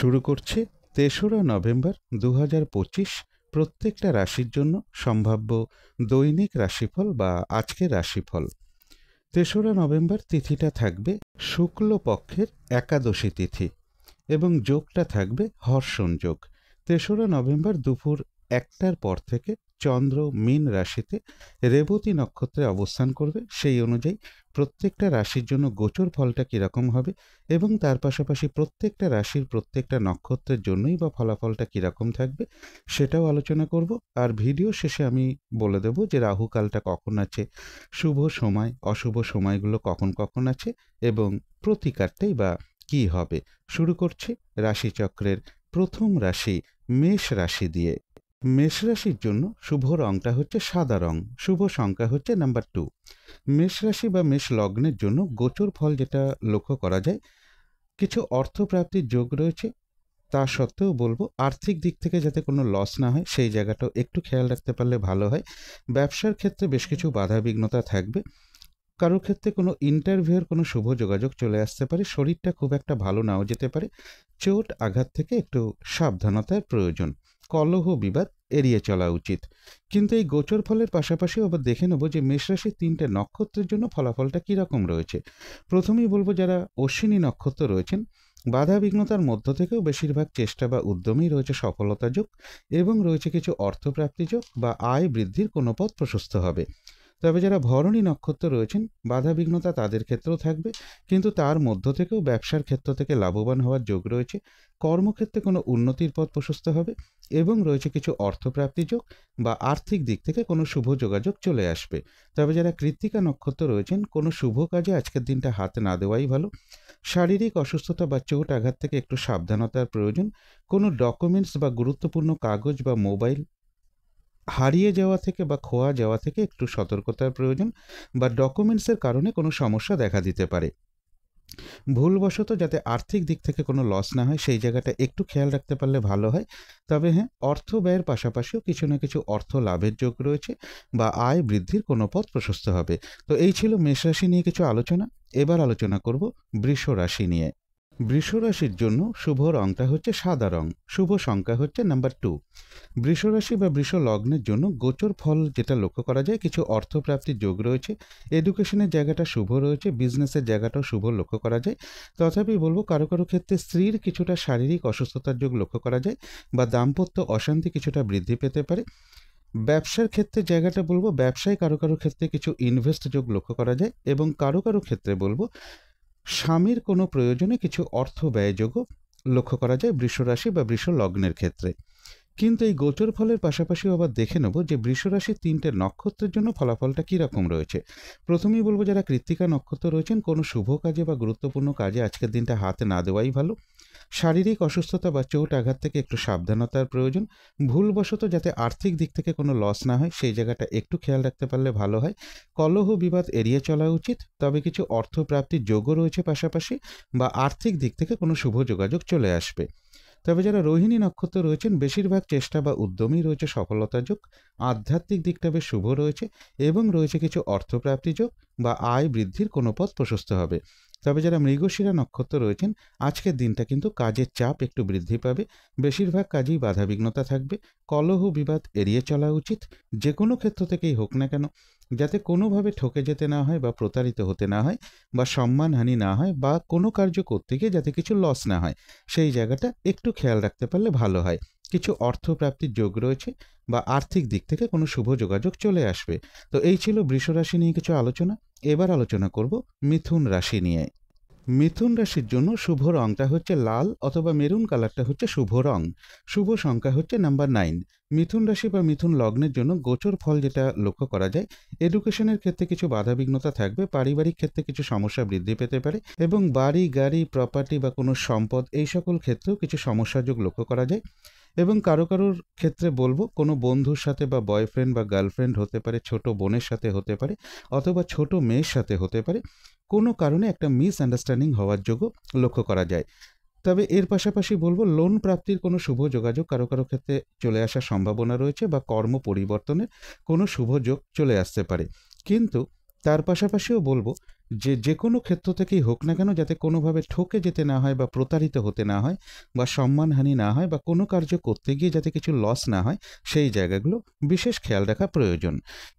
শুরু করছি ৩রা নভেম্বর ২০২৫ প্রত্যেকটা রাশির জন্য সম্ভাব্য দৈনিক রাশিফল বা আজকের রাশিফল। ৩রা নভেম্বর তিথিটা থাকবে শুক্লপক্ষের একাদশী তিথি এবং যোগটা থাকবে হর্ষণ যোগ। ৩রা নভেম্বর দুপুর ১টার পর থেকে চন্দ্র মীন রাশিতে রেবতী নক্ষত্রে অবস্থান করবে। সেই অনুযায়ী প্রত্যেকটা রাশির জন্য গোচর ফলটা কীরকম হবে এবং তার পাশাপাশি প্রত্যেকটা রাশির প্রত্যেকটা নক্ষত্রের জন্যই বা ফলাফলটা কীরকম থাকবে সেটাও আলোচনা করব। আর ভিডিও শেষে আমি বলে দেব যে রাহুকালটা কখন আছে, শুভ সময় অশুভ সময়গুলো কখন কখন আছে এবং প্রতিকারটাই বা কী হবে। শুরু করছি রাশিচক্রের প্রথম রাশি মেষ রাশি দিয়ে। মেষ রাশির জন্য শুভ রংটা হচ্ছে সাদা রং, শুভ সংখ্যা হচ্ছে নাম্বার 2। মেষ রাশি বা মেষ লগ্নের জন্য গোচর ফল যেটা লক্ষ্য করা যায়, কিছু অর্থপ্রাপ্তির যোগ রয়েছে। তা সত্ত্বেও বলবো আর্থিক দিক থেকে যাতে কোনো লস না হয় সেই জায়গাটাও একটু খেয়াল রাখতে পারলে ভালো হয়। ব্যবসার ক্ষেত্রে বেশ কিছু বাধা বিঘ্নতা থাকবে। কারোর ক্ষেত্রে কোনো ইন্টারভিউয়ের কোনো শুভ যোগাযোগ চলে আসতে পারে। শরীরটা খুব একটা ভালো নাও যেতে পারে। চোট আঘাত থেকে একটু সাবধানতার প্রয়োজন। কলহ বিবাদ এড়িয়ে চলা উচিত। কিন্তু এই গোচর ফলের পাশাপাশি আবার দেখে নেব যে মেষ রাশির 3টে নক্ষত্রের জন্য ফলাফলটা কীরকম রয়েছে। প্রথমেই বলবো যারা অশ্বিনী নক্ষত্র রয়েছেন, বাধা বিঘ্নতার মধ্য থেকেও বেশিরভাগ চেষ্টা বা উদ্যমেই রয়েছে সফলতা যোগ এবং রয়েছে কিছু অর্থপ্রাপ্তি যোগ বা আয় বৃদ্ধির কোনো পথ প্রশস্ত হবে। তবে যারা ভরণী নক্ষত্র রয়েছেন, বাধা বিঘ্নতা তাদের ক্ষেত্রেও থাকবে, কিন্তু তার মধ্য থেকেও ব্যবসার ক্ষেত্র থেকে লাভবান হওয়ার যোগ রয়েছে। কর্মক্ষেত্রে কোনো উন্নতির পথ প্রশস্ত হবে এবং রয়েছে কিছু অর্থপ্রাপ্তি যোগ বা আর্থিক দিক থেকে কোনো শুভ যোগাযোগ চলে আসবে। তবে যারা কৃত্তিকা নক্ষত্র রয়েছেন, কোনো শুভ কাজে আজকের দিনটা হাত না দেওয়াই ভালো। শারীরিক অসুস্থতা বা চোট আঘাত থেকে একটু সাবধানতার প্রয়োজন। কোনো ডকুমেন্টস বা গুরুত্বপূর্ণ কাগজ বা মোবাইল হারিয়ে যাওয়া থেকে বা খোয়া যাওয়া থেকে একটু সতর্কতার প্রয়োজন, বা ডকুমেন্টসের কারণে কোনো সমস্যা দেখা দিতে পারে। ভুলবশত যাতে আর্থিক দিক থেকে কোনো লস না হয় সেই জায়গাটা একটু খেয়াল রাখতে পারলে ভালো হয়। তবে হ্যাঁ, অর্থ ব্যয়ের পাশাপাশিও কিছু না কিছু অর্থ লাভের যোগ রয়েছে বা আয় বৃদ্ধির কোনো পথ প্রশস্ত হবে। তো এই ছিল মেষ রাশি নিয়ে কিছু আলোচনা। এবার আলোচনা করব বৃষ রাশি নিয়ে। বৃষ রাশির জন্য শুভ রংটা হচ্ছে সাদা রং, শুভ সংখ্যা হচ্ছে নাম্বার 2। বৃষ রাশি বা বৃষ লগ্নের জন্য গোচর ফল যেটা লক্ষ্য করা যায়, কিছু অর্থপ্রাপ্তির যোগ রয়েছে। এডুকেশনের জায়গাটা শুভ রয়েছে, বিজনেসের জায়গাটাও শুভ লক্ষ্য করা যায়। তথাপি বলবো কারো কারো ক্ষেত্রে স্ত্রীর কিছুটা শারীরিক অসুস্থতার যোগ লক্ষ্য করা যায় বা দাম্পত্য অশান্তি কিছুটা বৃদ্ধি পেতে পারে। ব্যবসার ক্ষেত্রে জায়গাটা বলবো ব্যবসায় কারো কারো ক্ষেত্রে কিছু ইনভেস্ট যোগ লক্ষ্য করা যায় এবং কারো কারো ক্ষেত্রে বলবো স্বামীর কোনো প্রয়োজনে কিছু অর্থ ব্যয়যোগও লক্ষ্য করা যায় বৃষ রাশি বা বৃষ লগ্নের ক্ষেত্রে। কিন্তু এই গোচর ফলের পাশাপাশি আবার দেখে নেব যে বৃষ রাশির 3টে নক্ষত্রের জন্য ফলাফলটা কীরকম রয়েছে। প্রথমেই বলবো যারা কৃত্তিকা নক্ষত্র রয়েছেন, কোনো শুভ কাজে বা গুরুত্বপূর্ণ কাজে আজকের দিনটা হাতে না দেওয়াই ভালো। শারীরিক অসুস্থতা বা চোট আঘাত থেকে একটু সাবধানতার প্রয়োজন। ভুলবশত যাতে আর্থিক দিক থেকে কোনো লস না হয় সেই জায়গাটা একটু খেয়াল রাখতে পারলে ভালো হয়। কলহ বিবাদ এড়িয়ে চলা উচিত। তবে কিছু অর্থপ্রাপ্তির যোগও রয়েছে পাশাপাশি বা আর্থিক দিক থেকে কোনো শুভ যোগাযোগ চলে আসবে। তবে যারা রোহিণী নক্ষত্র রয়েছেন, বেশিরভাগ চেষ্টা বা উদ্যমেই রয়েছে সফলতা যোগ। আধ্যাত্মিক দিকটা বেশ শুভ রয়েছে এবং রয়েছে কিছু অর্থপ্রাপ্তি যোগ বা আয় বৃদ্ধির কোনো পথ প্রশস্ত হবে। তবে যারা মৃগশিরা নক্ষত্র রয়েছেন, আজকের দিনটা কিন্তু কাজের চাপ একটু বৃদ্ধি পাবে। বেশিরভাগ কাজেই বাধাবিঘ্নতা থাকবে। কলহ বিবাদ এড়িয়ে চলা উচিত, যে কোনো ক্ষেত্র থেকেই হোক না কেন, যাতে কোনোভাবে ঠকে যেতে না হয় বা প্রতারিত হতে না হয় বা সম্মানহানি না হয় বা কোনো কার্য করতে গিয়ে যাতে কিছু লস না হয় সেই জায়গাটা একটু খেয়াল রাখতে পারলে ভালো হয়। কিছু অর্থপ্রাপ্তির যোগ রয়েছে বা আর্থিক দিক থেকে কোনো শুভ যোগাযোগ চলে আসবে। তো এই ছিল বৃষ রাশি নিয়ে কিছু আলোচনা। এবার আলোচনা করব মিথুন রাশি নিয়ে। মিথুন রাশির জন্য শুভ রংটা হচ্ছে লাল অথবা মেরুন কালারটা হচ্ছে শুভ রং। শুভ সংখ্যা হচ্ছে নাম্বার 9। মিথুন রাশি বা মিথুন লগ্নের জন্য গোচর ফল যেটা লক্ষ্য করা যায়, এডুকেশনের ক্ষেত্রে কিছু বাধাবিঘ্নতা থাকবে, পারিবারিক ক্ষেত্রে কিছু সমস্যা বৃদ্ধি পেতে পারে এবং বাড়ি গাড়ি প্রপার্টি বা কোনো সম্পদ এই সকল ক্ষেত্রেও কিছু সমস্যাযোগ লক্ষ্য করা যায়। এবং কারো কারোর ক্ষেত্রে বলবো কোনো বন্ধুর সাথে বা বয়ফ্রেন্ড বা গার্লফ্রেন্ড হতে পারে, ছোট বোনের সাথে হতে পারে অথবা ছোট মেয়ের সাথে হতে পারে, কোনো কারণে একটা মিসআন্ডারস্ট্যান্ডিং হওয়ার যোগও লক্ষ্য করা যায়। তবে এর পাশাপাশি বলবো লোন প্রাপ্তির কোনো শুভ যোগাযোগ কারো কারো ক্ষেত্রে চলে আসার সম্ভাবনা রয়েছে বা কর্ম পরিবর্তনের কোনো শুভ যোগ চলে আসতে পারে। কিন্তু তার পাশাপাশিও বলবো যে কোনো ক্ষেত্র থেকেই হোক না কেন যাতে কোনোভাবে ঠকে যেতে না হয় বা প্রতারিত হতে না হয় বা সম্মানহানি না হয় বা কোনো কার্য করতে গিয়ে যাতে কিছু লস না হয়, সেই জায়গাগুলো বিশেষ খেয়াল রাখা প্রয়োজন।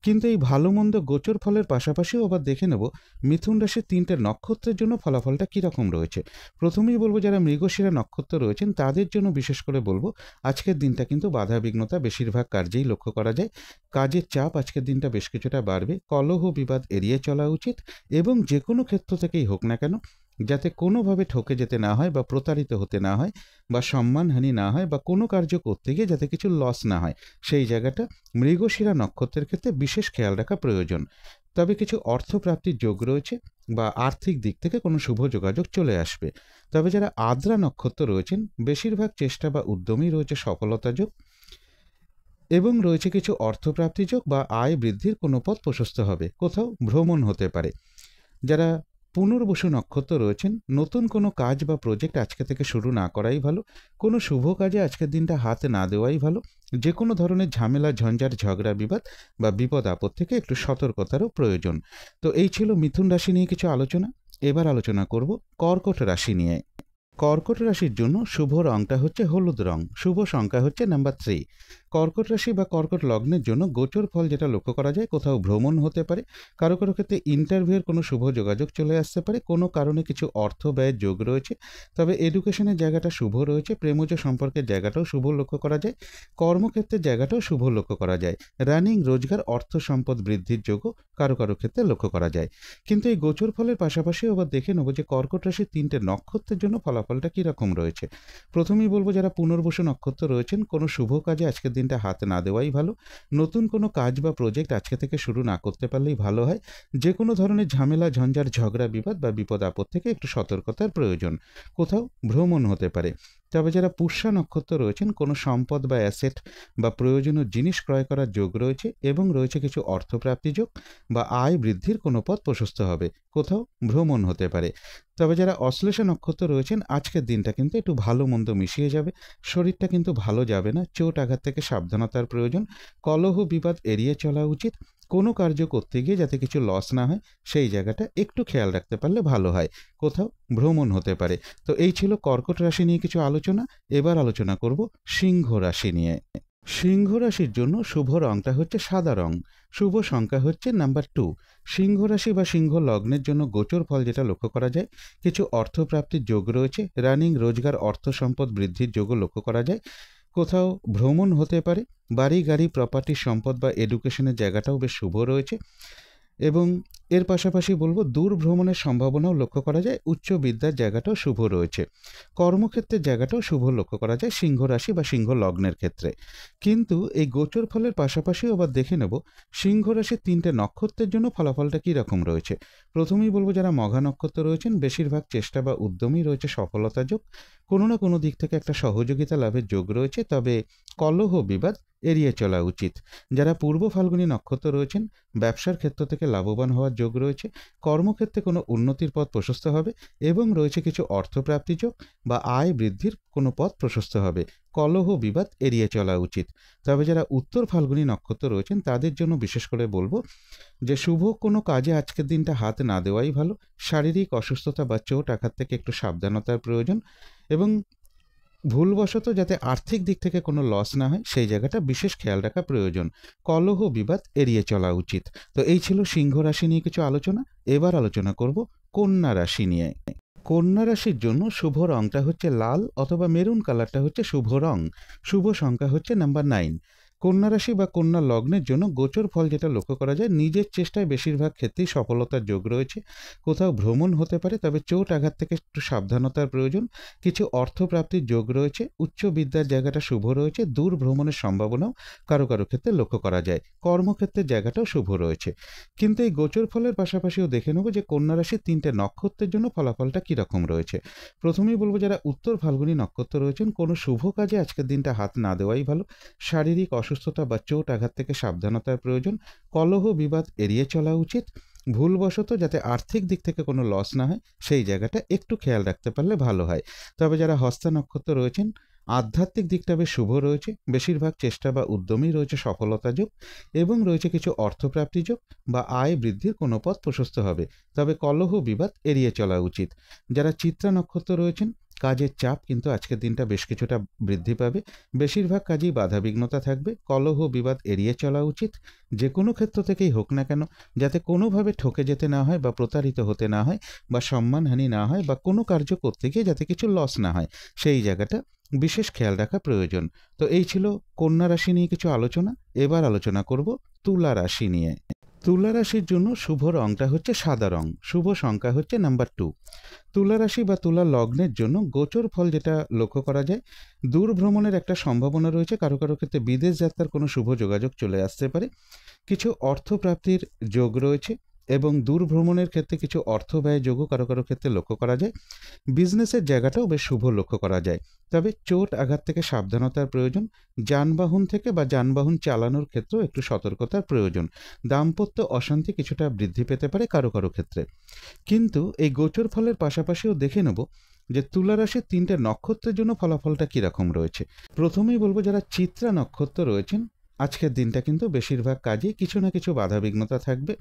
কিন্তু এই ভালো মন্দ গোচর ফলের পাশাপাশিও আবার দেখে নেব মিথুন রাশির 3টে নক্ষত্রের জন্য ফলাফলটা কীরকম রয়েছে। প্রথমেই বলবো যারা মৃগশিরা নক্ষত্র রয়েছেন তাদের জন্য বিশেষ করে বলবো আজকের দিনটা কিন্তু বাধা বিঘ্নতা বেশিরভাগ কার্যেই লক্ষ্য করা যায়। কাজের চাপ আজকের দিনটা বেশ কিছুটা বাড়বে। কলহ বিবাদ এড়িয়ে চলা উচিত এবং যে কোনো ক্ষেত্র থেকেই হোক না কেন যাতে কোনোভাবে ঠকে যেতে না হয় বা প্রতারিত হতে না হয় বা সম্মানহানি না হয় বা কোনো কার্য করতে গিয়ে যাতে কিছু লস না হয়, সেই জায়গাটা মৃগশিরা নক্ষত্রের ক্ষেত্রে বিশেষ খেয়াল রাখা প্রয়োজন। তবে কিছু অর্থপ্রাপ্তির যোগ রয়েছে বা আর্থিক দিক থেকে কোনো শুভ যোগাযোগ চলে আসবে। তবে যারা আদ্রা নক্ষত্র রয়েছেন বেশিরভাগ চেষ্টা বা উদ্যমেই রয়েছে সফলতা যোগ এবং রয়েছে কিছু অর্থপ্রাপ্তি যোগ বা আয় বৃদ্ধির কোনো পথ প্রশস্ত হবে, কোথাও ভ্রমণ হতে পারে। যারা পুনর্বসু নক্ষত্র রয়েছেন নতুন কোনো কাজ বা প্রজেক্ট আজকে থেকে শুরু না করাই ভালো। কোনো শুভ কাজে আজকের দিনটা হাতে না দেওয়াই ভালো। যে কোনো ধরনের ঝামেলা ঝঞ্ঝাট ঝগড়া বিবাদ বা বিপদ আপদ থেকে একটু সতর্কতারও প্রয়োজন। তো এই ছিল মিথুন রাশি নিয়ে কিছু আলোচনা। এবার আলোচনা করব কর্কট রাশি নিয়ে। কর্কট রাশির জন্য শুভ রংটা হচ্ছে হলুদ রং, শুভ সংখ্যা হচ্ছে নাম্বার 3। কর্কট রাশি বা কর্কট লগ্নের জন্য গোচর ফল যেটা লক্ষ্য করা যায় কোথাও ভ্রমণ হতে পারে, কারো কারো ক্ষেত্রে ইন্টারভিউয়ের কোনো শুভ যোগাযোগ চলে আসতে পারে, কোনো কারণে কিছু অর্থ ব্যয়ের যোগ রয়েছে। তবে এডুকেশনের জায়গাটা শুভ রয়েছে, প্রেমজ সম্পর্কের জায়গাটাও শুভ লক্ষ্য করা যায়, কর্মক্ষেত্রের জায়গাটাও শুভ লক্ষ্য করা যায়। রানিং রোজগার অর্থ সম্পদ বৃদ্ধির যোগও কারো কারো ক্ষেত্রে লক্ষ্য করা যায়। কিন্তু এই গোচর ফলের পাশাপাশি আবার দেখে নেব যে কর্কট রাশির 3টে নক্ষত্রের জন্য ফলাফলটা কীরকম রয়েছে। প্রথমেই বলবো যারা পুনর্বসু নক্ষত্র রয়েছেন কোনো শুভ কাজে আজকের দিনটা হাতে না দেওয়াই ভালো। নতুন কোনো কাজ বা প্রজেক্ট আজকে থেকে শুরু না করতে পারলেই ভালো হয়। যে কোনো ধরনের ঝামেলা ঝঞ্ঝাট ঝগড়া বিবাদ বা বিপদ আপদ থেকে একটু সতর্কতার প্রয়োজন, কোথাও ভ্রমণ হতে পারে। তবে যারা পুষ্যা নক্ষত্র রয়েছেন কোনো সম্পদ বা অ্যাসেট বা প্রয়োজনীয় জিনিস ক্রয় করার যোগ রয়েছে এবং রয়েছে কিছু অর্থপ্রাপ্তি যোগ বা আয় বৃদ্ধির কোনো পথ প্রশস্ত হবে, কোথাও ভ্রমণ হতে পারে। তবে যারা অশ্লেষা নক্ষত্র রয়েছেন আজকের দিনটা কিন্তু একটু ভালো মন্দ মিশিয়ে যাবে, শরীরটা কিন্তু ভালো যাবে না, চোট আঘাত থেকে সাবধানতার প্রয়োজন, কলহ বিবাদ এড়িয়ে চলা উচিত। কোনো কার্য করতে গিয়ে যাতে কিছু লস না হয় সেই জায়গাটা একটু খেয়াল রাখতে পারলে ভালো হয়, কোথাও ভ্রমণ হতে পারে। তো এই ছিল কর্কট রাশি নিয়ে কিছু আলোচনা। এবার আলোচনা করব সিংহ রাশি নিয়ে। সিংহ রাশির জন্য শুভ রংটা হচ্ছে সাদা রং, শুভ সংখ্যা হচ্ছে নাম্বার 2। সিংহ রাশি বা সিংহ লগ্নের জন্য গোচর ফল যেটা লক্ষ্য করা যায় কিছু অর্থপ্রাপ্তির যোগ রয়েছে, রানিং রোজগার অর্থ সম্পদ বৃদ্ধির যোগও লক্ষ্য করা যায়, কোথাও ভ্রমণ হতে পারে, বাড়ি গাড়ি প্রপার্টি সম্পদ বা এডুকেশনের জায়গাটাও বেশ শুভ রয়েছে এবং এর পাশাপাশি বলবো দূর ভ্রমণের সম্ভাবনাও লক্ষ্য করা যায়, উচ্চ বিদ্যার জায়গাটাও শুভ রয়েছে, কর্মক্ষেত্রের জায়গাটাও শুভ লক্ষ্য করা যায় সিংহ রাশি বা সিংহ লগ্নের ক্ষেত্রে। কিন্তু এই গোচর ফলের পাশাপাশিও আবার দেখে নেব সিংহ রাশির 3টে নক্ষত্রের জন্য ফলাফলটা কী রকম রয়েছে। প্রথমেই বলবো যারা মঘা নক্ষত্র রয়েছেন বেশিরভাগ চেষ্টা বা উদ্যমই রয়েছে সফলতা যোগ, কোনো না কোনো দিক থেকে একটা সহযোগিতা লাভের যোগ রয়েছে, তবে কলহ বিবাদ এড়িয়ে চলা উচিত। যারা পূর্ব ফাল্গুনী নক্ষত্র রয়েছেন ব্যবসার ক্ষেত্র থেকে লাভবান হওয়ার যোগ রয়েছে, কর্মক্ষেত্রে কোনো উন্নতির পথ প্রশস্ত হবে এবং রয়েছে কিছু অর্থপ্রাপ্তি যোগ বা আয় বৃদ্ধির কোনো পথ প্রশস্ত হবে, কলহ বিবাদ এড়িয়ে চলা উচিত। তবে যারা উত্তর ফাল্গুনী নক্ষত্র রয়েছেন তাদের জন্য বিশেষ করে বলবো যে শুভ কোনো কাজে আজকের দিনটা হাত না দেওয়াই ভালো, শারীরিক অসুস্থতা বা চোট আঘাত থেকে একটু সাবধানতার প্রয়োজন এবং ভুলবশত যাতে আর্থিক দিক থেকে কোনো লস না হয় সেই জায়গাটা বিশেষ খেয়াল রাখা প্রয়োজন, কলহ বিবাদ এড়িয়ে চলা উচিত। তো এই ছিল সিংহ রাশি নিয়ে কিছু আলোচনা। এবার আলোচনা করব কন্যা রাশি নিয়ে। কন্যা রাশির জন্য শুভ রংটা হচ্ছে লাল অথবা মেরুন কালারটা হচ্ছে শুভ রং, শুভ সংখ্যা হচ্ছে নাম্বার 9। কন্যা রাশি বা কন্যা লগ্নের জন্য গোচর ফল যেটা লক্ষ্য করা যায় নিজের চেষ্টায় বেশিরভাগ ক্ষেত্রেই সফলতার যোগ রয়েছে, কোথাও ভ্রমণ হতে পারে তবে চোট আঘাত থেকে একটু সাবধানতার প্রয়োজন, কিছু অর্থপ্রাপ্তির যোগ রয়েছে, উচ্চ বিদ্যার জায়গাটা শুভ রয়েছে, দূর ভ্রমণের সম্ভাবনাও কারো কারো ক্ষেত্রে লক্ষ্য করা যায়, কর্মক্ষেত্রের জায়গাটাও শুভ রয়েছে। কিন্তু এই গোচর ফলের পাশাপাশিও দেখে নেব যে কন্যা রাশির 3টে নক্ষত্রের জন্য ফলাফলটা কীরকম রয়েছে। প্রথমেই বলবো যারা উত্তর ফাল্গুনী নক্ষত্র রয়েছেন কোনো শুভ কাজে আজকের দিনটা হাত না দেওয়াই ভালো, শারীরিক অসুস্থতা বা চোট আঘাত থেকে সাবধানতার প্রয়োজন, কলহ বিবাদ এড়িয়ে চলা উচিত, ভুলবশত যাতে আর্থিক দিক থেকে কোনো লস না হয় সেই জায়গাটা একটু খেয়াল রাখতে পারলে ভালো হয়। তবে যারা হস্তা নক্ষত্র রয়েছেন আধ্যাত্মিক দিকটা বেশ শুভ রয়েছে, বেশিরভাগ চেষ্টা বা উদ্যমেই রয়েছে সফলতা যোগ এবং রয়েছে কিছু অর্থপ্রাপ্তি যোগ বা আয় বৃদ্ধির কোনো পথ প্রশস্ত হবে। তবে কলহ বিবাদ এড়িয়ে চলা উচিত। যারা চিত্রা নক্ষত্র রয়েছেন, কাজের চাপ কিন্তু আজকের দিনটা বেশ কিছুটা বৃদ্ধি পাবে। বেশিরভাগ কাজেই বাধাবিঘ্নতা থাকবে। কলহ বিবাদ এড়িয়ে চলা উচিত, যে কোনো ক্ষেত্র থেকেই হোক না কেন, যাতে কোনোভাবে ঠকে যেতে না হয় বা প্রতারিত হতে না হয় বা সম্মানহানি না হয় বা কোনো কার্য করতে গিয়ে যাতে কিছু লস না হয়, সেই জায়গাটা বিশেষ খেয়াল রাখা প্রয়োজন। তো এই ছিল কন্যা রাশি নিয়ে কিছু আলোচনা। এবার আলোচনা করব তুলা রাশি নিয়ে। তুলা রাশির জন্য শুভ রংটা হচ্ছে সাদা রং, শুভ সংখ্যা হচ্ছে নাম্বার 2। তুলা রাশি বা তুলা লগ্নের জন্য গোচর ফল যেটা লক্ষ্য করা যায়, দূর ভ্রমণের একটা সম্ভাবনা রয়েছে। কারো কারো ক্ষেত্রে বিদেশ যাত্রার কোনো শুভ যোগাযোগ চলে আসতে পারে। কিছু অর্থপ্রাপ্তির যোগ রয়েছে এবং দূর ভ্রমণের ক্ষেত্রে কিছু অর্থ ব্যয় যোগও কারো কারো ক্ষেত্রে লক্ষ্য করা যায়। বিজনেসের জায়গাটাও বেশ শুভ লক্ষ্য করা যায়। তবে চোট আঘাত থেকে সাবধানতার প্রয়োজন। যানবাহন থেকে বা যানবাহন চালানোর ক্ষেত্রেও একটু সতর্কতার প্রয়োজন। দাম্পত্য অশান্তি কিছুটা বৃদ্ধি পেতে পারে কারো কারো ক্ষেত্রে। কিন্তু এই গোচর ফলের পাশাপাশিও দেখে নেব যে তুলা রাশির 3টে নক্ষত্রের জন্য ফলাফলটা কীরকম রয়েছে। প্রথমেই বলবো, যারা চিত্রা নক্ষত্র রয়েছেন, আজকের দিনটা কিন্তু বেশিরভাগ কাজেই কিছু না কিছু বাধাবিঘ্নতা থাকবে।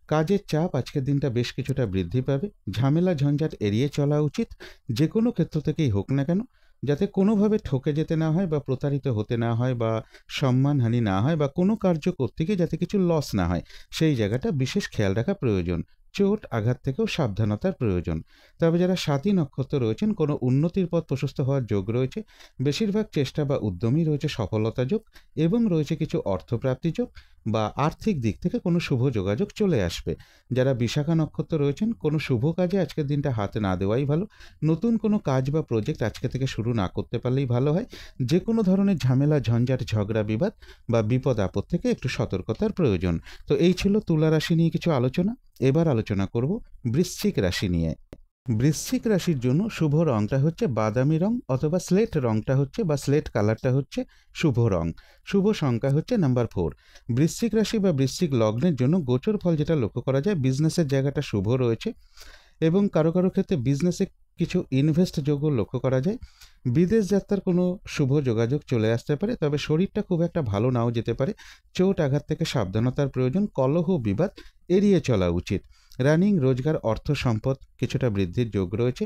কাজের চাপ আজকের দিনটা বেশ কিছুটা বৃদ্ধি পাবে। ঝামেলা ঝঞ্ঝাট এড়িয়ে চলা উচিত, যে কোনো ক্ষেত্র থেকেই হোক না কেন, যাতে কোনোভাবে ঠকে যেতে না হয় বা প্রতারিত হতে না হয় বা সম্মানহানি না হয় বা কোনো কার্য করতে গিয়ে যাতে কিছু লস না হয়, সেই জায়গাটা বিশেষ খেয়াল রাখা প্রয়োজন। চোট আঘাত থেকেও সাবধানতার প্রয়োজন। তবে যারা স্বাতী নক্ষত্র রয়েছেন, কোনো উন্নতির পথ প্রশস্ত হওয়ার যোগ রয়েছে। বেশিরভাগ চেষ্টা বা উদ্যমই রয়েছে সফলতা যোগ এবং রয়েছে কিছু অর্থপ্রাপ্তি যোগ বা আর্থিক দিক থেকে কোনো শুভ যোগাযোগ চলে আসবে। যারা বিশাখা নক্ষত্র রয়েছেন, কোনো শুভ কাজে আজকের দিনটা হাতে না দেওয়াই ভালো। নতুন কোনো কাজ বা প্রজেক্ট আজকে থেকে শুরু না করতে পারলেই ভালো হয়। যে কোনো ধরনের ঝামেলা ঝঞ্ঝাট ঝগড়া বিবাদ বা বিপদ আপদ থেকে একটু সতর্কতার প্রয়োজন। তো এই ছিল তুলা রাশি নিয়ে কিছু আলোচনা। এবার আলোচনা করব বৃশ্চিক রাশি নিয়ে। বৃশ্চিক রাশির জন্য শুভ রংটা হচ্ছে বাদামি রং অথবা স্লেট রংটা হচ্ছে বা স্লেট কালারটা হচ্ছে শুভ রং। শুভ সংখ্যা হচ্ছে নাম্বার 4। বৃশ্চিক রাশি বা বৃশ্চিক লগ্নের জন্য গোচর ফল যেটা লক্ষ্য করা যায়, বিজনেসের জায়গাটা শুভ রয়েছে এবং কারো কারো ক্ষেত্রে বিজনেসে কিছু ইনভেস্ট যোগও লক্ষ্য করা যায়। বিদেশ যাত্রার কোনো শুভ যোগাযোগ চলে আসতে পারে, তবে শরীরটা খুব একটা ভালো নাও যেতে পারে। চোট আঘাত থেকে সাবধানতার প্রয়োজন। কলহ বিবাদ এড়িয়ে চলা উচিত। রানিং রোজগার অর্থ সম্পদ কিছুটা বৃদ্ধির যোগ রয়েছে।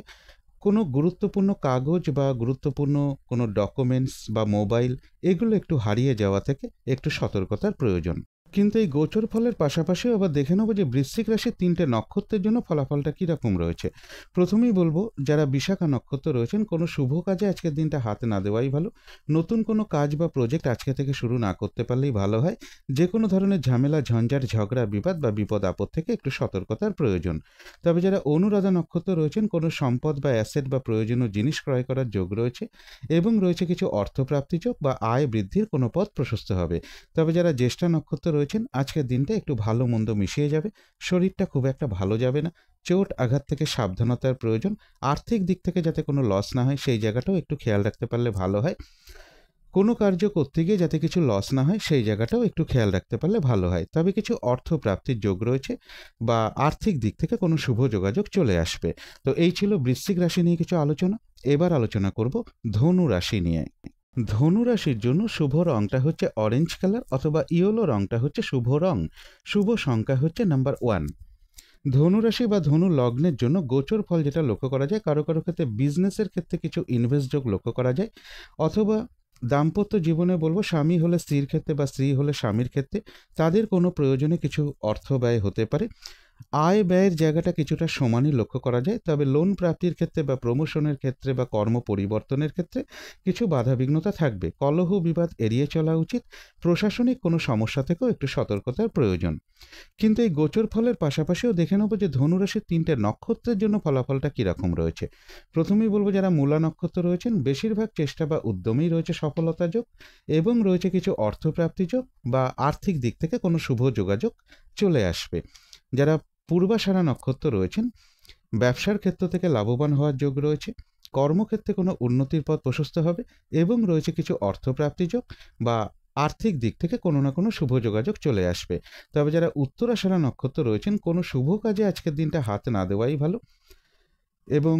কোনো গুরুত্বপূর্ণ কাগজ বা গুরুত্বপূর্ণ কোনো ডকুমেন্টস বা মোবাইল, এগুলো একটু হারিয়ে যাওয়া থেকে একটু সতর্কতার প্রয়োজন। কিন্তু এই গোচর ফলের পাশাপাশিও আবার দেখে নেব যে বৃশ্চিক রাশির 3টে নক্ষত্রের জন্য ফলাফলটা কীরকম রয়েছে। প্রথমেই বলবো, যারা বিশাখা নক্ষত্র রয়েছেন, কোনো শুভ কাজে আজকের দিনটা হাতে না দেওয়াই ভালো। নতুন কোনো কাজ বা প্রজেক্ট আজকে থেকে শুরু না করতে পারলেই ভালো হয়। যে কোনো ধরনের ঝামেলা ঝঞ্ঝাট ঝগড়া বিবাদ বা বিপদ আপদ থেকে একটু সতর্কতার প্রয়োজন। তবে যারা অনুরাধা নক্ষত্র রয়েছেন, কোনো সম্পদ বা অ্যাসেট বা প্রয়োজনীয় জিনিস ক্রয় করার যোগ রয়েছে এবং রয়েছে কিছু অর্থপ্রাপ্তি যোগ বা আয় বৃদ্ধির কোনো পথ প্রশস্ত হবে। তবে যারা জ্যেষ্ঠা নক্ষত্র রয়েছেন, আজকের দিনটা একটু ভালো মন্দ মিশিয়ে যাবে। শরীরটা খুব একটা ভালো যাবে না। চোট আঘাত থেকে সাবধানতার প্রয়োজন। আর্থিক দিক থেকে যাতে কোনো লস না হয়, সেই জায়গাটাও একটু খেয়াল রাখতে পারলে ভালো হয়। কোনো কার্য করতে গিয়ে যাতে কিছু লস না হয়, সেই জায়গাটাও একটু খেয়াল রাখতে পারলে ভালো হয়। তবে কিছু অর্থ প্রাপ্তির যোগ রয়েছে বা আর্থিক দিক থেকে কোনো শুভ যোগাযোগ চলে আসবে। তো এই ছিল বৃশ্চিক রাশি নিয়ে কিছু আলোচনা। এবার আলোচনা করব ধনু রাশি নিয়ে। ধনু রাশির জন্য শুভ রংটা হচ্ছে অরেঞ্জ কালার অথবা ইয়েলো রংটা হচ্ছে শুভ রং। শুভ সংখ্যা হচ্ছে নাম্বার 1। ধনুরাশি বা ধনু লগ্নের জন্য গোচর ফল যেটা লক্ষ্য করা যায়, কারো কারো ক্ষেত্রে বিজনেসের ক্ষেত্রে কিছু ইনভেস্ট যোগ লক্ষ্য করা যায়। অথবা দাম্পত্য জীবনে বলবো, স্বামী হলে স্ত্রীর ক্ষেত্রে বা স্ত্রী হলে স্বামীর ক্ষেত্রে তাদের কোনো প্রয়োজনে কিছু অর্থ ব্যয় হতে পারে। আয় ব্যয়ের জায়গাটা কিছুটা সমানই লক্ষ্য করা যায়। তবে লোন প্রাপ্তির ক্ষেত্রে বা প্রমোশনের ক্ষেত্রে বা কর্ম পরিবর্তনের ক্ষেত্রে কিছু বাধাবিঘ্নতা থাকবে। কলহ বিবাদ এড়িয়ে চলা উচিত। প্রশাসনিক কোনো সমস্যা থেকেও একটু সতর্কতার প্রয়োজন। কিন্তু এই গোচর ফলের পাশাপাশিও দেখে নেব যে ধনুরাশির 3টে নক্ষত্রের জন্য ফলাফলটা কীরকম রয়েছে। প্রথমেই বলবো, যারা মূলা নক্ষত্র রয়েছেন, বেশিরভাগ চেষ্টা বা উদ্যমেই রয়েছে সফলতা যোগ এবং রয়েছে কিছু অর্থপ্রাপ্তি যোগ বা আর্থিক দিক থেকে কোনো শুভ যোগাযোগ চলে আসবে। যারা পূর্বাষাঢ়া নক্ষত্র রয়েছেন, ব্যবসার ক্ষেত্র থেকে লাভবান হওয়ার যোগ রয়েছে। কর্মক্ষেত্রে কোনো উন্নতির পথ প্রশস্ত হবে এবং রয়েছে কিছু অর্থপ্রাপ্তি যোগ বা আর্থিক দিক থেকে কোনো না কোনো শুভ যোগাযোগ চলে আসবে। তবে যারা উত্তরাষাঢ়া নক্ষত্র রয়েছেন, কোনো শুভ কাজে আজকের দিনটা হাত না দেওয়াই ভালো এবং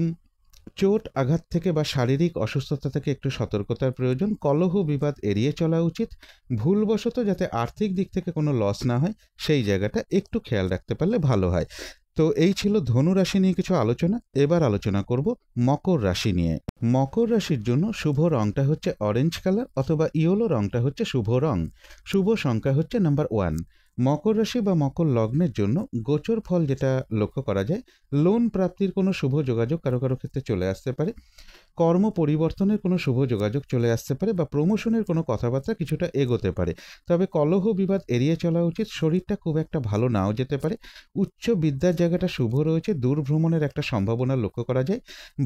চোট আঘাত থেকে বা শারীরিক অসুস্থতা থেকে একটু সতর্কতার প্রয়োজন। কলহ বিবাদ এড়িয়ে চলা উচিত। ভুলবশত যাতে আর্থিক দিক থেকে কোনো লস না হয় সেই জায়গাটা একটু খেয়াল রাখতে পারলে ভালো হয়। তো এই ছিল ধনু রাশি নিয়ে কিছু আলোচনা। এবার আলোচনা করব মকর রাশি নিয়ে। মকর রাশির জন্য শুভ রংটা হচ্ছে অরেঞ্জ কালার অথবা ইয়েলো রংটা হচ্ছে শুভ রং। শুভ সংখ্যা হচ্ছে নাম্বার 1। মকর রাশি বা মকর লগ্নের জন্য গোচর ফল যেটা লক্ষ্য করা যায়, লোন প্রাপ্তির কোনো শুভ যোগাযোগ কারো কারো ক্ষেত্রে চলে আসতে পারে। কর্ম পরিবর্তনের কোনো শুভ যোগাযোগ চলে আসতে পারে বা প্রমোশনের কোনো কথাবার্তা কিছুটা এগোতে পারে। তবে কলহ বিবাদ এড়িয়ে চলা উচিত। শরীরটা খুব একটা ভালো নাও যেতে পারে। উচ্চ বিদ্যার জায়গাটা শুভ রয়েছে। দূর ভ্রমণের একটা সম্ভাবনা লক্ষ্য করা যায়।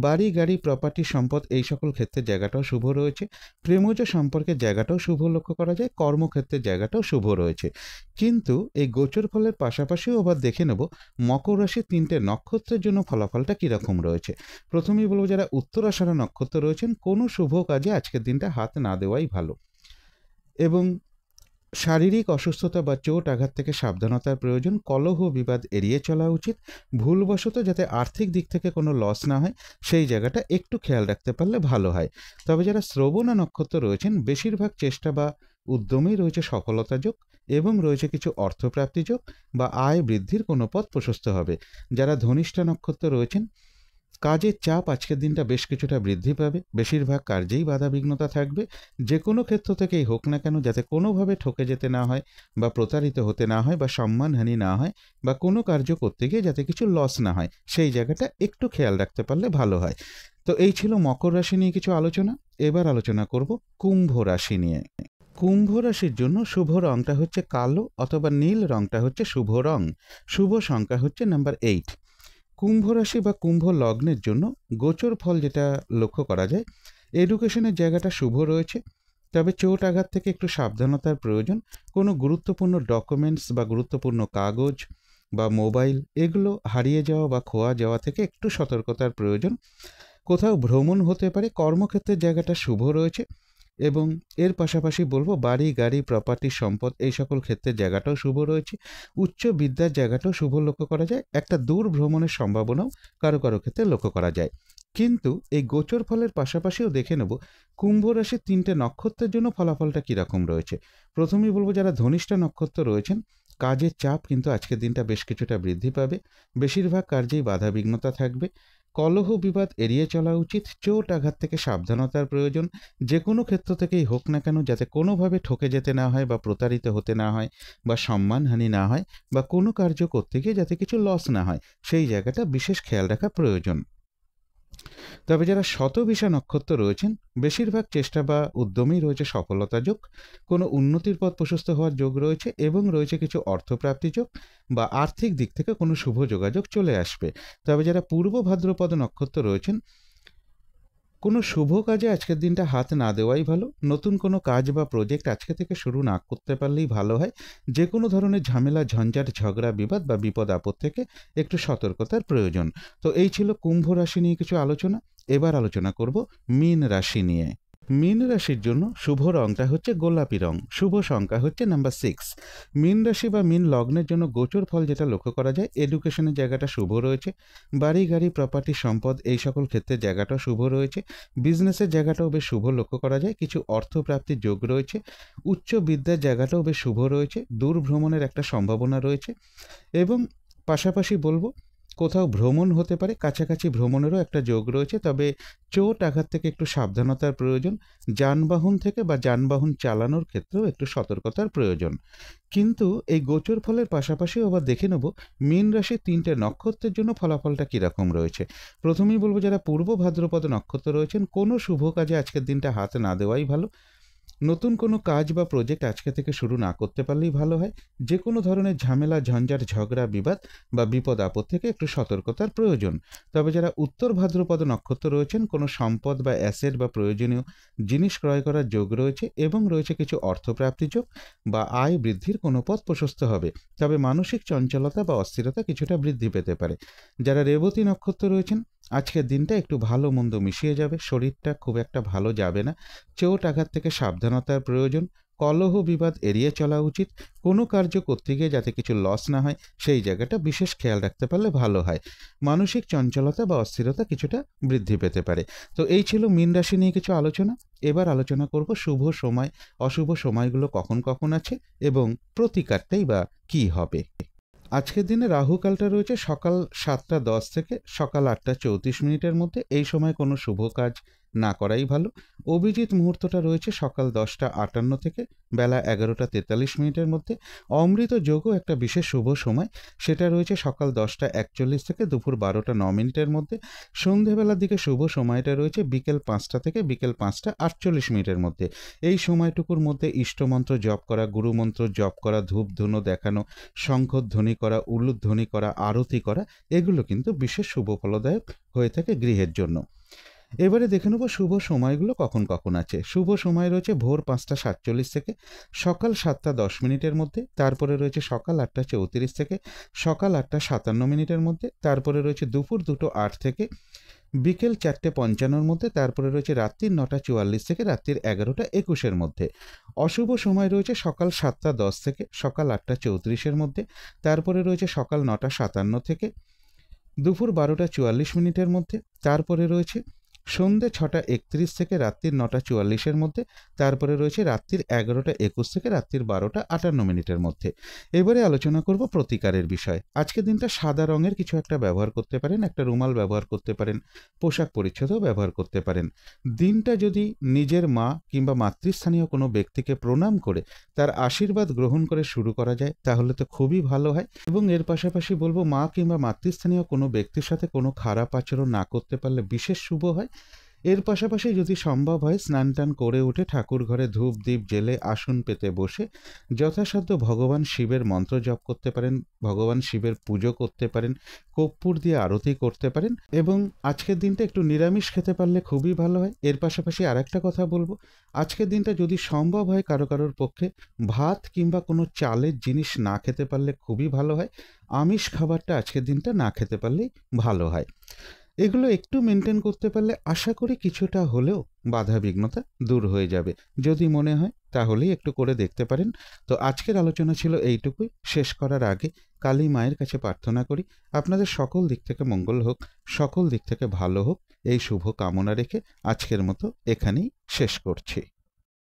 বাড়ি গাড়ি প্রপার্টি সম্পদ এই সকল ক্ষেত্রের জায়গাটাও শুভ রয়েছে। প্রেমজ সম্পর্কের জায়গাটাও শুভ লক্ষ্য করা যায়। কর্মক্ষেত্রের জায়গাটাও শুভ রয়েছে। কিন্তু এই গোচর ফলের পাশাপাশিও আবার দেখে নেব মকর রাশির 3টে নক্ষত্রের জন্য ফলাফলটা কীরকম রয়েছে। প্রথমেই বলবো, যারা উত্তরাষাঢ়া নক্ষত্র রয়েছেন কোনো শুভ কাজে আজকের দিনটা হাত না দেওয়াই ভালো এবং শারীরিক অসুস্থতা বা চোট আঘাত থেকে সাবধানতার প্রয়োজন। কলহ বিবাদ এড়িয়ে চলা উচিত। ভুলবশত যাতে আর্থিক দিক থেকে কোনো লস না হয় সেই জায়গাটা একটু খেয়াল রাখতে পারলে ভালো হয়। তবে যারা শ্রবণা নক্ষত্র রয়েছেন বেশিরভাগ চেষ্টা বা উদ্যমেই রয়েছে সফলতা যোগ এবং রয়েছে কিছু অর্থপ্রাপ্তি যোগ বা আয় বৃদ্ধির কোনো পথ প্রশস্ত হবে। যারা ধনিষ্ঠা নক্ষত্র রয়েছেন কাজের চাপ আজকের দিনটা বেশ কিছুটা বৃদ্ধি পাবে। বেশিরভাগ কার্যেই বাধাবিঘ্নতা থাকবে। যে কোনো ক্ষেত্র থেকেই হোক না কেন যাতে কোনোভাবে ঠকে যেতে না হয় বা প্রতারিত হতে না হয় বা সম্মানহানি না হয় বা কোনো কার্য করতে গিয়ে যাতে কিছু লস না হয় সেই জায়গাটা একটু খেয়াল রাখতে পারলে ভালো হয়। তো এই ছিল মকর রাশি নিয়ে কিছু আলোচনা। এবার আলোচনা করব কুম্ভ রাশি নিয়ে। কুম্ভ রাশির জন্য শুভ রংটা হচ্ছে কালো অথবা নীল রংটা হচ্ছে শুভ রং। শুভ সংখ্যা হচ্ছে নাম্বার 8। কুম্ভ রাশি বা কুম্ভ লগ্নের জন্য গোচর ফল যেটা লক্ষ্য করা যায়, এডুকেশনের জায়গাটা শুভ রয়েছে। তবে চোট আঘাত থেকে একটু সাবধানতার প্রয়োজন। কোনো গুরুত্বপূর্ণ ডকুমেন্টস বা গুরুত্বপূর্ণ কাগজ বা মোবাইল এগুলো হারিয়ে যাওয়া বা খোয়া যাওয়া থেকে একটু সতর্কতার প্রয়োজন। কোথাও ভ্রমণ হতে পারে। কর্মক্ষেত্রের জায়গাটা শুভ রয়েছে এবং এর পাশাপাশি বলবো বাড়ি গাড়ি প্রপার্টি সম্পদ এই সকল ক্ষেত্রের জায়গাটাও শুভ রয়েছে। উচ্চ বিদ্যার জায়গাটাও শুভ লক্ষ্য করা যায়। একটা দূর ভ্রমণের সম্ভাবনাও কারো কারো ক্ষেত্রে লক্ষ্য করা যায়। কিন্তু এই গোচর ফলের পাশাপাশিও দেখে নেব কুম্ভ রাশির 3টে নক্ষত্রের জন্য ফলাফলটা কীরকম রয়েছে। প্রথমেই বলবো, যারা ধনিষ্ঠা নক্ষত্র রয়েছেন কাজের চাপ কিন্তু আজকের দিনটা বেশ কিছুটা বৃদ্ধি পাবে। বেশিরভাগ কার্যেই বাধাবিঘ্নতা থাকবে। কলহ বিবাদ এড়িয়ে চলা উচিত। চোট আঘাত থেকে সাবধানতার প্রয়োজন। যে কোনো ক্ষেত্র থেকেই হোক না কেন যাতে কোনোভাবে ঠকে যেতে না হয় বা প্রতারিত হতে না হয় বা সম্মানহানি না হয় বা কোনো কার্য করতে গিয়ে যাতে কিছু লস না হয় সেই জায়গাটা বিশেষ খেয়াল রাখা প্রয়োজন। তবে যারা শতভিষা নক্ষত্র রয়েছেন বেশিরভাগ চেষ্টা বা উদ্যমেই রয়েছে সফলতা যোগ। কোনো উন্নতির পথ প্রশস্ত হওয়ার যোগ রয়েছে এবং রয়েছে কিছু অর্থপ্রাপ্তি যোগ বা আর্থিক দিক থেকে কোনো শুভ যোগাযোগ চলে আসবে। তবে যারা পূর্ব ভাদ্রপদ নক্ষত্র রয়েছেন কোনো শুভ কাজে আজকের দিনটা হাত না দেওয়াই ভালো। নতুন কোনো কাজ বা প্রজেক্ট আজকে থেকে শুরু না করতে পারলেই ভালো হয়। যে কোনো ধরনের ঝামেলা ঝঞ্ঝাট ঝগড়া বিবাদ বা বিপদ আপদ থেকে একটু সতর্কতার প্রয়োজন। তো এই ছিল কুম্ভ রাশি নিয়ে কিছু আলোচনা। এবার আলোচনা করব মীন রাশি নিয়ে। মীন রাশির জন্য শুভ রংটা হচ্ছে গোলাপি রং। শুভ সংখ্যা হচ্ছে নাম্বার 6। মীন রাশি বা মীন লগ্নের জন্য গোচর ফল যেটা লক্ষ্য করা যায়, এডুকেশনের জায়গাটা শুভ রয়েছে। বাড়ি গাড়ি প্রপার্টি সম্পদ এই সকল ক্ষেত্রে জায়গাটাও শুভ রয়েছে। বিজনেসের জায়গাটাও বেশ শুভ লক্ষ্য করা যায়। কিছু অর্থপ্রাপ্তির যোগ রয়েছে। উচ্চ বিদ্যার জায়গাটাও বেশ শুভ রয়েছে। দূর ভ্রমণের একটা সম্ভাবনা রয়েছে এবং পাশাপাশি বলবো কোথাও ভ্রমণ হতে পারে। কাছাকাছি ভ্রমণেরও একটা যোগ রয়েছে। তবে চোট আঘাত থেকে একটু সাবধানতার প্রয়োজন। যানবাহন থেকে বা যানবাহন চালানোর ক্ষেত্রেও একটু সতর্কতার প্রয়োজন। কিন্তু এই গোচর ফলের পাশাপাশিও আবার দেখে নেব মীন রাশির 3টে নক্ষত্রের জন্য ফলাফলটা কীরকম রয়েছে। প্রথমেই বলবো, যারা পূর্ব ভাদ্রপদ নক্ষত্র রয়েছেন কোনো শুভ কাজে আজকের দিনটা হাত না দেওয়াই ভালো। নতুন কোনো কাজ বা প্রজেক্ট আজকে থেকে শুরু না করতে পারলেই ভালো হয়। যে কোনো ধরনের ঝামেলা ঝঞ্ঝাট ঝগড়া বিবাদ বা বিপদ আপদ থেকে একটু সতর্কতার প্রয়োজন। তবে যারা উত্তর ভাদ্রপদ নক্ষত্র রয়েছেন কোনো সম্পদ বা অ্যাসেট বা প্রয়োজনীয় জিনিস ক্রয় করার যোগ রয়েছে এবং রয়েছে কিছু অর্থপ্রাপ্তি যোগ বা আয় বৃদ্ধির কোনো পথ প্রশস্ত হবে। তবে মানসিক চঞ্চলতা বা অস্থিরতা কিছুটা বৃদ্ধি পেতে পারে। যারা রেবতী নক্ষত্র রয়েছেন আজকের দিনটা একটু ভালো মন্দ মিশিয়ে যাবে। শরীরটা খুব একটা ভালো যাবে না। চোট আঘাত থেকে সাবধানতার প্রয়োজন। কলহ বিবাদ এড়িয়ে চলা উচিত। কোনো কার্য করতে গিয়ে যাতে কিছু লস না হয় সেই জায়গাটা বিশেষ খেয়াল রাখতে পারলে ভালো হয়। মানসিক চঞ্চলতা বা অস্থিরতা কিছুটা বৃদ্ধি পেতে পারে। তো এই ছিল মীন রাশি নিয়ে কিছু আলোচনা। এবার আলোচনা করব শুভ সময়, অশুভ সময়গুলো কখন কখন আছে এবং প্রতিকারটাই বা কী হবে। আজকের দিনে রাহুকালটা রয়েছে সকাল 7টা 10 থেকে সকাল 8টা 34 মিনিটের মধ্যে। এই সময় কোনো শুভ কাজ না করাই ভালো। অভিজিৎ মুহূর্তটা রয়েছে সকাল 10টা 58 থেকে বেলা 11টা 43 মিনিটের মধ্যে। অমৃত যোগও একটা বিশেষ শুভ সময়, সেটা রয়েছে সকাল 10টা 41 থেকে দুপুর 12টা 9 মিনিটের মধ্যে। সন্ধেবেলার দিকে শুভ সময়টা রয়েছে বিকেল 5টা থেকে বিকেল 5টা 48 মিনিটের মধ্যে। এই সময়টুকুর মধ্যে ইষ্টমন্ত্র জপ করা, গুরুমন্ত্র জপ করা, ধূপ ধুনো দেখানো, শঙ্খধ্বনি করা, উলুধ্বনি করা, আরতি করা, এগুলো কিন্তু বিশেষ শুভ ফলদায়ক হয়ে থাকে গৃহের জন্য। এবারে দেখে নেব শুভ সময়গুলো কখন কখন আছে। শুভ সময় রয়েছে ভোর 5টা 47 থেকে সকাল 7টা 10 মিনিটের মধ্যে। তারপরে রয়েছে সকাল 8টা 34 থেকে সকাল 8টা 57 মিনিটের মধ্যে। তারপরে রয়েছে দুপুর 2টো 8 থেকে বিকেল 4টে 55-র মধ্যে। তারপরে রয়েছে রাত্রির 9টা 44 থেকে রাত্রির 11টা 21-এর মধ্যে। অশুভ সময় রয়েছে সকাল 7টা 10 থেকে সকাল 8টা 34-এর মধ্যে। তারপরে রয়েছে সকাল 9টা 57 থেকে দুপুর 12টা 44 মিনিটের মধ্যে। তারপরে রয়েছে সন্ধ্যে 6টা 31 থেকে রাত্রির 9টা 44-এর মধ্যে। তারপরে রয়েছে রাত্রির 11টা 21 থেকে রাত্রির 12টা 58 মিনিটের মধ্যে। এবারে আলোচনা করব প্রতিকারের বিষয়। আজকের দিনটা সাদা রঙের কিছু একটা ব্যবহার করতে পারেন, একটা রুমাল ব্যবহার করতে পারেন, পোশাক পরিচ্ছদও ব্যবহার করতে পারেন। দিনটা যদি নিজের মা কিংবা মাতৃস্থানীয় কোনো ব্যক্তিকে প্রণাম করে তার আশীর্বাদ গ্রহণ করে শুরু করা যায় তাহলে তো খুবই ভালো হয়। এবং এর পাশাপাশি বলবো মা কিংবা মাতৃস্থানীয় কোনো ব্যক্তির সাথে কোনো খারাপ আচরণ না করতে পারলে বিশেষ শুভ হয়। এর পাশাপাশি যদি সম্ভব হয় স্নান টান করে উঠে ঠাকুর ঘরে ধূপ দ্বীপ জেলে আসন পেতে বসে যথাসাধ্য ভগবান শিবের মন্ত্র জপ করতে পারেন, ভগবান শিবের পুজো করতে পারেন, কর্পূর দিয়ে আরতি করতে পারেন এবং আজকের দিনটা একটু নিরামিষ খেতে পারলে খুবই ভালো হয়। এর পাশাপাশি আরেকটা কথা বলবো, আজকের দিনটা যদি সম্ভব হয় কারোর পক্ষে ভাত কিংবা কোনো চালের জিনিস না খেতে পারলে খুবই ভালো হয়। আমিষ খাবারটা আজকের দিনটা না খেতে পারলেই ভালো হয়। এগুলো একটু মেনটেন করতে পারলে আশা করি কিছুটা হলেও বাধা বিঘ্নতা দূর হয়ে যাবে। যদি মনে হয় তাহলেই একটু করে দেখতে পারেন। তো আজকের আলোচনা ছিল এইটুকুই। শেষ করার আগে কালী মায়ের কাছে প্রার্থনা করি আপনাদের সকল দিক থেকে মঙ্গল হোক, সকল দিক থেকে ভালো হোক, এই শুভ কামনা রেখে আজকের মতো এখানেই শেষ করছি।